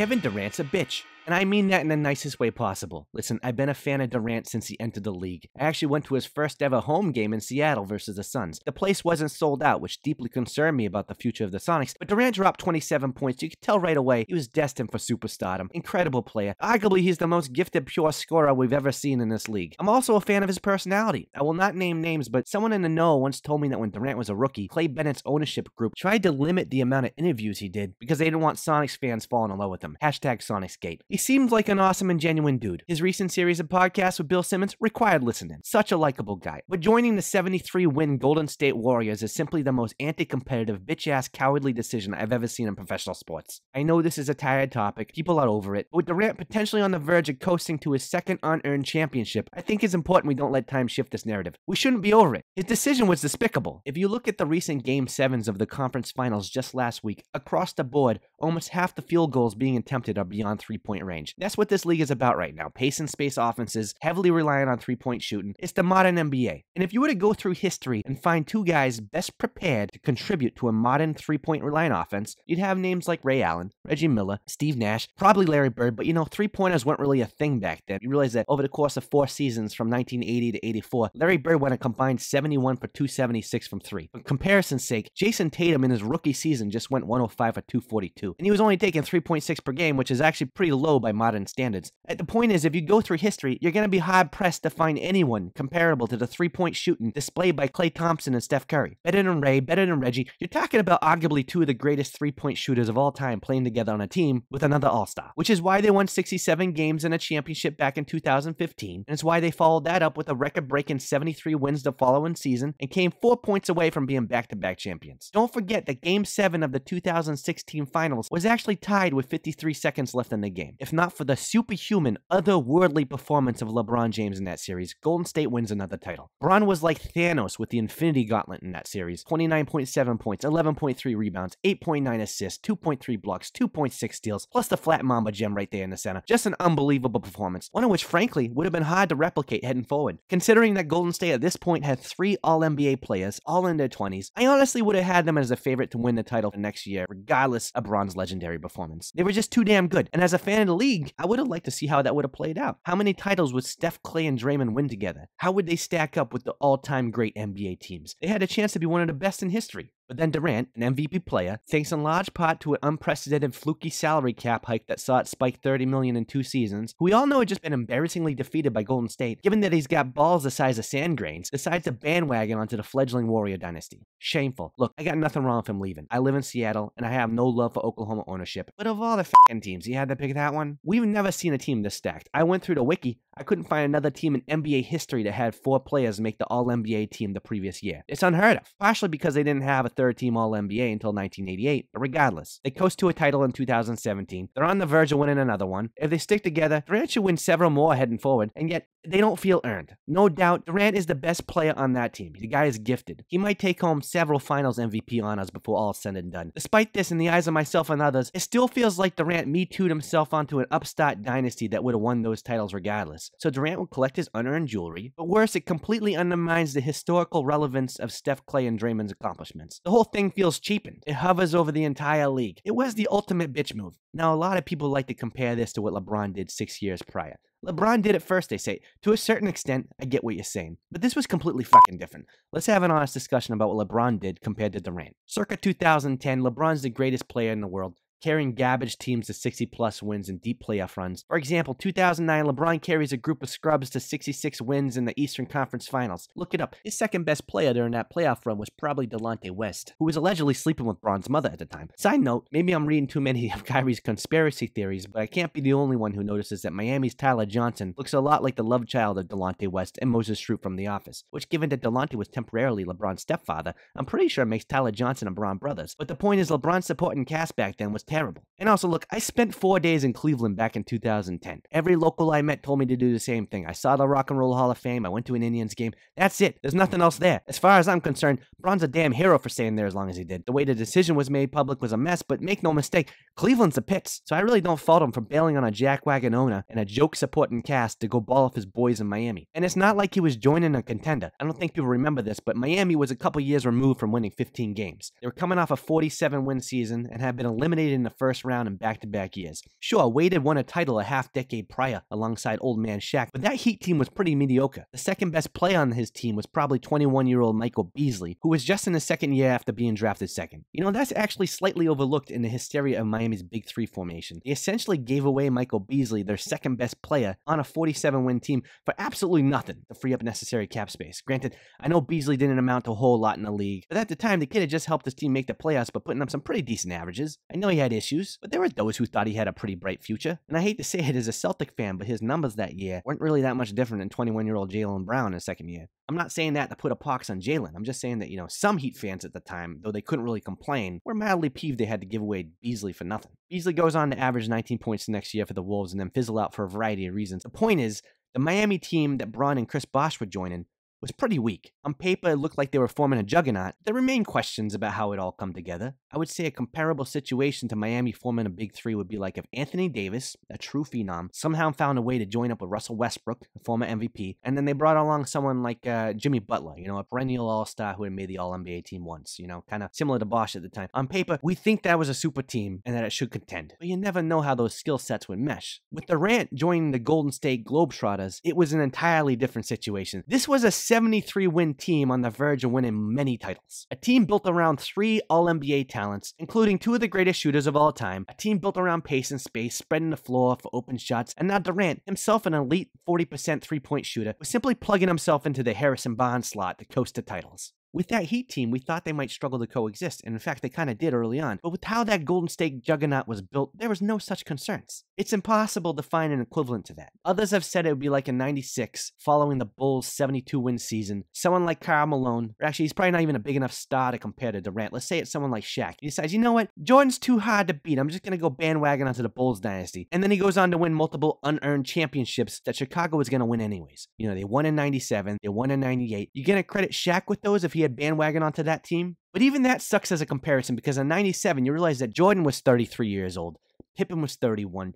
Kevin Durant's a bitch. And I mean that in the nicest way possible. Listen, I've been a fan of Durant since he entered the league. I actually went to his first ever home game in Seattle versus the Suns. The place wasn't sold out, which deeply concerned me about the future of the Sonics, but Durant dropped 27 points. You could tell right away he was destined for superstardom. Incredible player. Arguably, he's the most gifted pure scorer we've ever seen in this league. I'm also a fan of his personality. I will not name names, but someone in the know once told me that when Durant was a rookie, Clay Bennett's ownership group tried to limit the amount of interviews he did because they didn't want Sonics fans falling in love with him. Hashtag Sonicsgate. He seemed like an awesome and genuine dude. His recent series of podcasts with Bill Simmons required listening. Such a likable guy. But joining the 73-win Golden State Warriors is simply the most anti-competitive, bitch-ass, cowardly decision I've ever seen in professional sports. I know this is a tired topic. People are over it. But with Durant potentially on the verge of coasting to his second unearned championship, I think it's important we don't let time shift this narrative. We shouldn't be over it. His decision was despicable. If you look at the recent Game 7s of the conference finals just last week, across the board, almost half the field goals being attempted are beyond three-point range. That's what this league is about right now. Pace and space offenses, heavily reliant on three-point shooting. It's the modern NBA. And if you were to go through history and find two guys best prepared to contribute to a modern three-point reliant offense, you'd have names like Ray Allen, Reggie Miller, Steve Nash, probably Larry Bird, but three-pointers weren't really a thing back then. You realize that over the course of 4 seasons from 1980 to 84, Larry Bird went a combined 71 for 276 from three. For comparison's sake, Jason Tatum in his rookie season just went 105 for 242. And he was only taking 3.6 per game, which is actually pretty low by modern standards. The point is, if you go through history, you're going to be hard-pressed to find anyone comparable to the three-point shooting displayed by Klay Thompson and Steph Curry. Better than Ray, better than Reggie. You're talking about arguably two of the greatest three-point shooters of all time playing together on a team with another all-star, which is why they won 67 games in a championship back in 2015, and it's why they followed that up with a record-breaking 73 wins the following season and came 4 points away from being back-to-back champions. Don't forget that Game 7 of the 2016 finals was actually tied with 53 seconds left in the game. If not for the superhuman, otherworldly performance of LeBron James in that series, Golden State wins another title. Bron was like Thanos with the Infinity Gauntlet in that series. 29.7 points, 11.3 rebounds, 8.9 assists, 2.3 blocks, 2.6 steals, plus the flat Mamba gem right there in the center. Just an unbelievable performance, one of which, frankly, would have been hard to replicate heading forward. Considering that Golden State at this point had 3 All-NBA players, all in their 20s, I honestly would have had them as a favorite to win the title for next year, regardless of Bron's legendary performance. They were just too damn good, and as a fan of the league, I would have liked to see how that would have played out. How many titles would Steph, Clay, and Draymond win together? How would they stack up with the all-time great NBA teams? They had a chance to be one of the best in history. But then Durant, an MVP player, thanks in large part to an unprecedented fluky salary cap hike that saw it spike $30 million in 2 seasons, who we all know had just been embarrassingly defeated by Golden State, given that he's got balls the size of sand grains, decides to bandwagon onto the fledgling Warrior dynasty. Shameful. Look, I got nothing wrong with him leaving. I live in Seattle, and I have no love for Oklahoma ownership. But of all the f***ing teams, he had to pick that one? We've never seen a team this stacked. I went through the wiki. I couldn't find another team in NBA history that had 4 players make the All-NBA team the previous year. It's unheard of, partially because they didn't have a third-team All-NBA until 1988, but regardless, they coast to a title in 2017. They're on the verge of winning another one. If they stick together, Durant should win several more heading forward, and yet they don't feel earned. No doubt, Durant is the best player on that team. The guy is gifted. He might take home several finals MVP honors before all is said and done. Despite this, in the eyes of myself and others, it still feels like Durant me-too'd himself onto an upstart dynasty that would have won those titles regardless. So Durant will collect his unearned jewelry, but worse, it completely undermines the historical relevance of Steph, Clay, and Draymond's accomplishments. The whole thing feels cheapened. It hovers over the entire league. It was the ultimate bitch move. Now, a lot of people like to compare this to what LeBron did 6 years prior. LeBron did it first, they say. To a certain extent, I get what you're saying. But this was completely fucking different. Let's have an honest discussion about what LeBron did compared to Durant. Circa 2010, LeBron's the greatest player in the world, carrying garbage teams to 60-plus wins and deep playoff runs. For example, 2009, LeBron carries a group of scrubs to 66 wins in the Eastern Conference Finals. Look it up. His second-best player during that playoff run was probably Delonte West, who was allegedly sleeping with Bron's mother at the time. Side note, maybe I'm reading too many of Kyrie's conspiracy theories, but I can't be the only one who notices that Miami's Tyler Johnson looks a lot like the love child of Delonte West and Moses Strute from The Office, which, given that Delonte was temporarily LeBron's stepfather, I'm pretty sure makes Tyler Johnson and Bron brothers. But the point is, LeBron's supporting cast back then was terrible. And also, look, I spent 4 days in Cleveland back in 2010. Every local I met told me to do the same thing. I saw the Rock and Roll Hall of Fame. I went to an Indians game. That's it. There's nothing else there. As far as I'm concerned, Bron's a damn hero for staying there as long as he did. The way the decision was made public was a mess, but make no mistake, Cleveland's the pits. So I really don't fault him for bailing on a jackwagon owner and a joke-supporting cast to go ball off his boys in Miami. And it's not like he was joining a contender. I don't think people remember this, but Miami was a couple years removed from winning 15 games. They were coming off a 47-win season and had been eliminated in the first round in back-to-back years. Sure, Wade had won a title a half-decade prior alongside old man Shaq, but that Heat team was pretty mediocre. The second best player on his team was probably 21-year-old Michael Beasley, who was just in his second year after being drafted second. You know, that's actually slightly overlooked in the hysteria of Miami's Big Three formation. They essentially gave away Michael Beasley, their second best player, on a 47-win team for absolutely nothing to free up necessary cap space. Granted, I know Beasley didn't amount to a whole lot in the league, but at the time, the kid had just helped his team make the playoffs by putting up some pretty decent averages. I know he had issues, but there were those who thought he had a pretty bright future. And I hate to say it as a Celtic fan, but his numbers that year weren't really that much different than 21-year-old Jaylen Brown in his second year. I'm not saying that to put a pox on Jaylen. I'm just saying that, some Heat fans at the time, though they couldn't really complain, were mildly peeved they had to give away Beasley for nothing. Beasley goes on to average 19 points the next year for the Wolves and then fizzle out for a variety of reasons. The point is, the Miami team that Bron and Chris Bosh were joining was pretty weak. On paper, it looked like they were forming a juggernaut. There remain questions about how it all come together. I would say a comparable situation to Miami forming a Big Three would be like if Anthony Davis, a true phenom, somehow found a way to join up with Russell Westbrook, a former MVP, and then they brought along someone like Jimmy Butler, a perennial all-star who had made the All-NBA team once, kind of similar to Bosh at the time. On paper, we think that was a super team and that it should contend, but you never know how those skill sets would mesh. With Durant joining the Golden State Globetrotters, it was an entirely different situation. This was a 73-win team on the verge of winning many titles. A team built around 3 All-NBA talents, including 2 of the greatest shooters of all time. A team built around pace and space, spreading the floor for open shots. And now Durant, himself an elite 40% three-point shooter, was simply plugging himself into the Harrison Barnes slot to coast to titles. With that Heat team, we thought they might struggle to coexist, and in fact, they kind of did early on. But with how that Golden State juggernaut was built, there was no such concerns. It's impossible to find an equivalent to that. Others have said it would be like a 96 following the Bulls' 72-win season. Someone like Karl Malone, or actually, he's probably not even a big enough star to compare to Durant. Let's say it's someone like Shaq. He decides, you know what? Jordan's too hard to beat. I'm just going to go bandwagon onto the Bulls dynasty. And then he goes on to win multiple unearned championships that Chicago was going to win anyways. They won in 97, they won in 98. You going to credit Shaq with those if he had bandwagon onto that team? But even that sucks as a comparison because in 97, you realize that Jordan was 33 years old. Pippen was 31.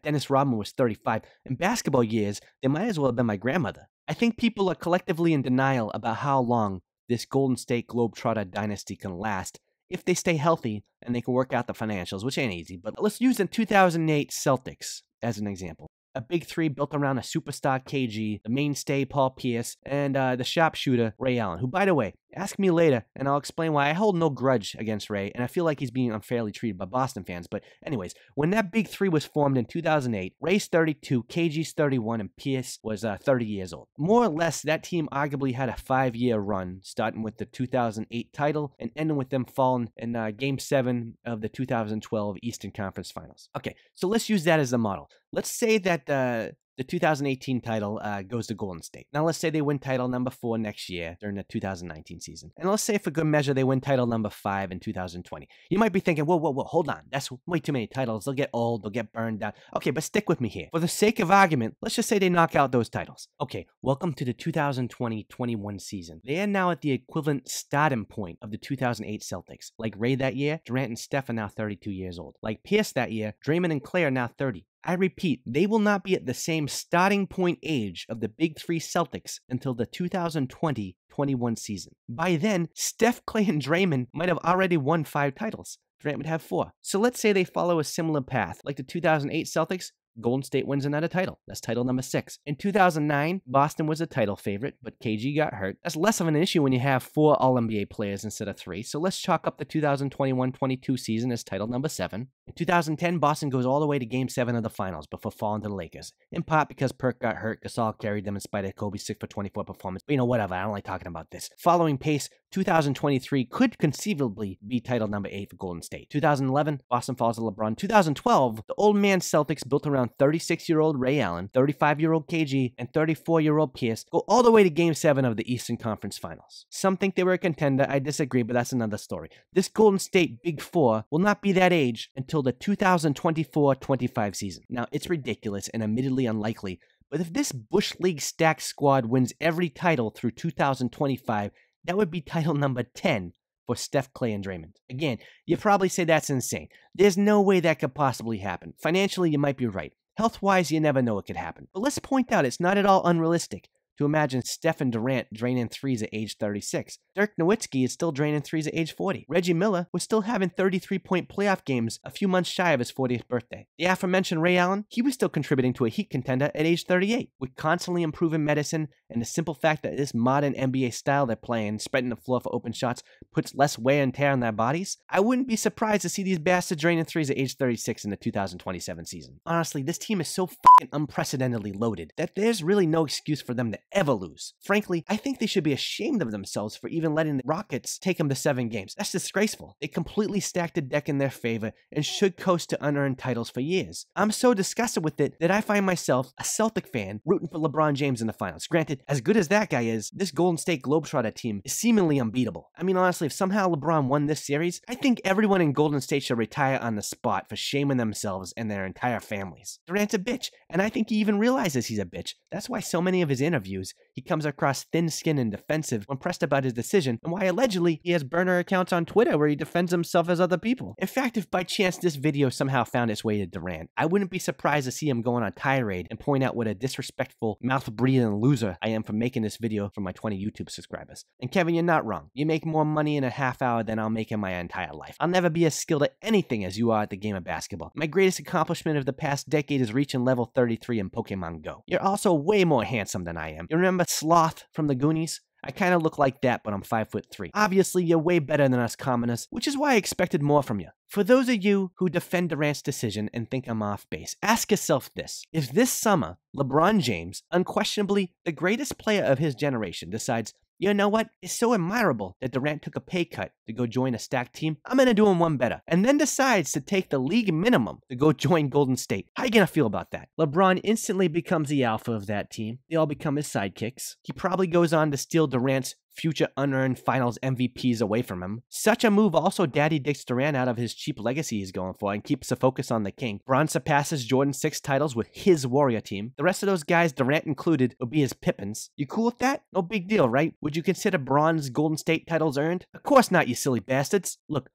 Dennis Rodman was 35. In basketball years, they might as well have been my grandmother. I think people are collectively in denial about how long this Golden State Globetrotter dynasty can last if they stay healthy and they can work out the financials, which ain't easy. But let's use the 2008 Celtics as an example. A Big Three built around a superstar KG, the mainstay Paul Pierce, and the sharpshooter Ray Allen, who, by the way, ask me later, and I'll explain why I hold no grudge against Ray, and I feel like he's being unfairly treated by Boston fans. But anyways, when that Big Three was formed in 2008, Ray's 32, KG's 31, and Pierce was 30 years old. More or less, that team arguably had a 5-year run, starting with the 2008 title and ending with them falling in Game 7 of the 2012 Eastern Conference Finals. Okay, so let's use that as the model. Let's say that the 2018 title goes to Golden State. Now, let's say they win title number 4 next year during the 2019 season. And let's say for good measure, they win title number 5 in 2020. You might be thinking, whoa, hold on. That's way too many titles. They'll get old. They'll get burned out. Okay, but stick with me here. For the sake of argument, let's just say they knock out those titles. Okay, welcome to the 2020-21 season. They are now at the equivalent starting point of the 2008 Celtics. Like Ray that year, Durant and Steph are now 32 years old. Like Pierce that year, Draymond and Clay are now 30. I repeat, they will not be at the same starting point age of the Big Three Celtics until the 2020-21 season. By then, Steph, Clay, and Draymond might have already won 5 titles. Durant would have 4. So let's say they follow a similar path. Like the 2008 Celtics, Golden State wins another title. That's title number 6. In 2009, Boston was a title favorite, but KG got hurt. That's less of an issue when you have 4 All-NBA players instead of 3. So let's chalk up the 2021-22 season as title number 7. In 2010, Boston goes all the way to Game 7 of the finals before falling to the Lakers. In part because Perk got hurt, Gasol carried them in spite of Kobe's 6-for-24 performance. But whatever, I don't like talking about this. Following pace, 2023 could conceivably be title number 8 for Golden State. 2011, Boston falls to LeBron. 2012, the old man Celtics built around 36-year-old Ray Allen, 35-year-old KG, and 34-year-old Pierce go all the way to Game 7 of the Eastern Conference Finals. Some think they were a contender. I disagree, but that's another story. This Golden State Big Four will not be that age until the 2024-25 season. Now, it's ridiculous and admittedly unlikely, but if this Bush League stacked squad wins every title through 2025, that would be title number 10 for Steph, Clay, and Draymond. Again, you probably say that's insane. There's no way that could possibly happen. Financially, you might be right. Health-wise, you never know it could happen. But let's point out it's not at all unrealistic. to imagine Stephen Durant draining threes at age 36. Dirk Nowitzki is still draining threes at age 40. Reggie Miller was still having 33-point playoff games a few months shy of his 40th birthday. The aforementioned Ray Allen, he was still contributing to a Heat contender at age 38. With constantly improving medicine and the simple fact that this modern NBA style they're playing, spreading the floor for open shots, puts less wear and tear on their bodies, I wouldn't be surprised to see these bastards draining threes at age 36 in the 2027 season. Honestly, this team is so fucking unprecedentedly loaded that there's really no excuse for them to ever lose. Frankly, I think they should be ashamed of themselves for even letting the Rockets take them to 7 games. That's disgraceful. They completely stacked the deck in their favor and should coast to unearned titles for years. I'm so disgusted with it that I find myself, a Celtic fan, rooting for LeBron James in the finals. Granted, as good as that guy is, this Golden State Globetrotter team is seemingly unbeatable. I mean, honestly, if somehow LeBron won this series, I think everyone in Golden State should retire on the spot for shaming themselves and their entire families. Durant's a bitch, and I think he even realizes he's a bitch. That's why so many of his interviews, he comes across thin-skinned and defensive when pressed about his decision, and why allegedly he has burner accounts on Twitter where he defends himself as other people. In fact, if by chance this video somehow found its way to Durant, I wouldn't be surprised to see him go on a tirade and point out what a disrespectful, mouth-breathing loser I am for making this video for my 20 YouTube subscribers. And Kevin, you're not wrong. You make more money in a half hour than I'll make in my entire life. I'll never be as skilled at anything as you are at the game of basketball. My greatest accomplishment of the past decade is reaching level 33 in Pokemon Go. You're also way more handsome than I am. You remember Sloth from the Goonies? I kind of look like that, but I'm 5'3". Obviously, you're way better than us commoners, which is why I expected more from you. For those of you who defend Durant's decision and think I'm off base, ask yourself this. If this summer, LeBron James, unquestionably the greatest player of his generation, decides, you know what? It's so admirable that Durant took a pay cut to go join a stacked team. I'm going to do him one better. And then decides to take the league minimum to go join Golden State. How you going to feel about that? LeBron instantly becomes the alpha of that team. They all become his sidekicks. He probably goes on to steal Durant's future unearned finals MVPs away from him. Such a move also daddy dicks Durant out of his cheap legacy he's going for and keeps the focus on the king. Bron surpasses Jordan's 6 titles with his Warrior team. The rest of those guys, Durant included, will be his Pippins. You cool with that? No big deal, right? Would you consider Bron's Golden State titles earned? Of course not, you silly bastards. Look,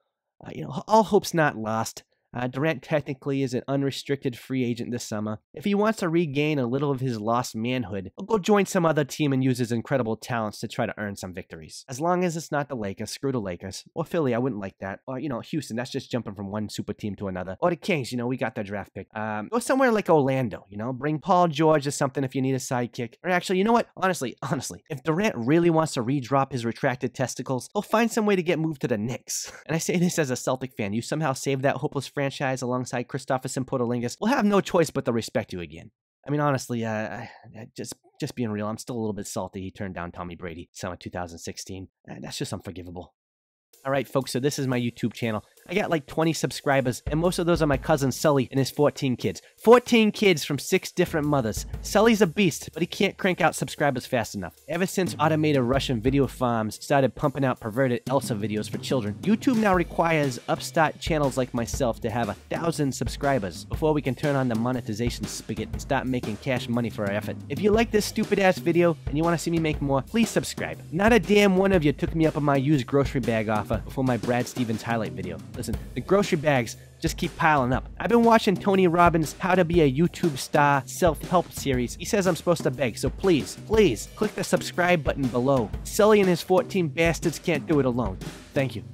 all hope's not lost. Durant technically is an unrestricted free agent this summer. If he wants to regain a little of his lost manhood, he'll go join some other team and use his incredible talents to try to earn some victories. As long as it's not the Lakers, screw the Lakers. Or Philly, I wouldn't like that. Or, Houston, that's just jumping from one super team to another. Or the Kings, we got their draft pick. Go somewhere like Orlando, bring Paul George or something if you need a sidekick. Or actually, you know what? Honestly, if Durant really wants to re-drop his retracted testicles, he'll find some way to get moved to the Knicks. And I say this as a Celtic fan. You somehow saved that hopeless franchise alongside Kristaps and Porzingis. We'll have no choice but to respect you again. I mean, honestly, just being real, I'm still a little bit salty he turned down Tommy Brady, summer 2016. That's just unforgivable. All right, folks, so this is my YouTube channel. I got like 20 subscribers, and most of those are my cousin Sully and his 14 kids. 14 kids from 6 different mothers. Sully's a beast, but he can't crank out subscribers fast enough. Ever since automated Russian video farms started pumping out perverted Elsa videos for children, YouTube now requires upstart channels like myself to have 1,000 subscribers before we can turn on the monetization spigot and start making cash money for our effort. If you like this stupid-ass video and you want to see me make more, please subscribe. Not a damn one of you took me up on my used grocery bag offer before my Brad Stevens highlight video. Listen, the grocery bags just keep piling up. I've been watching Tony Robbins' How to Be a YouTube Star self-help series. He says I'm supposed to beg, so please, click the subscribe button below. Sully and his 14 bastards can't do it alone. Thank you.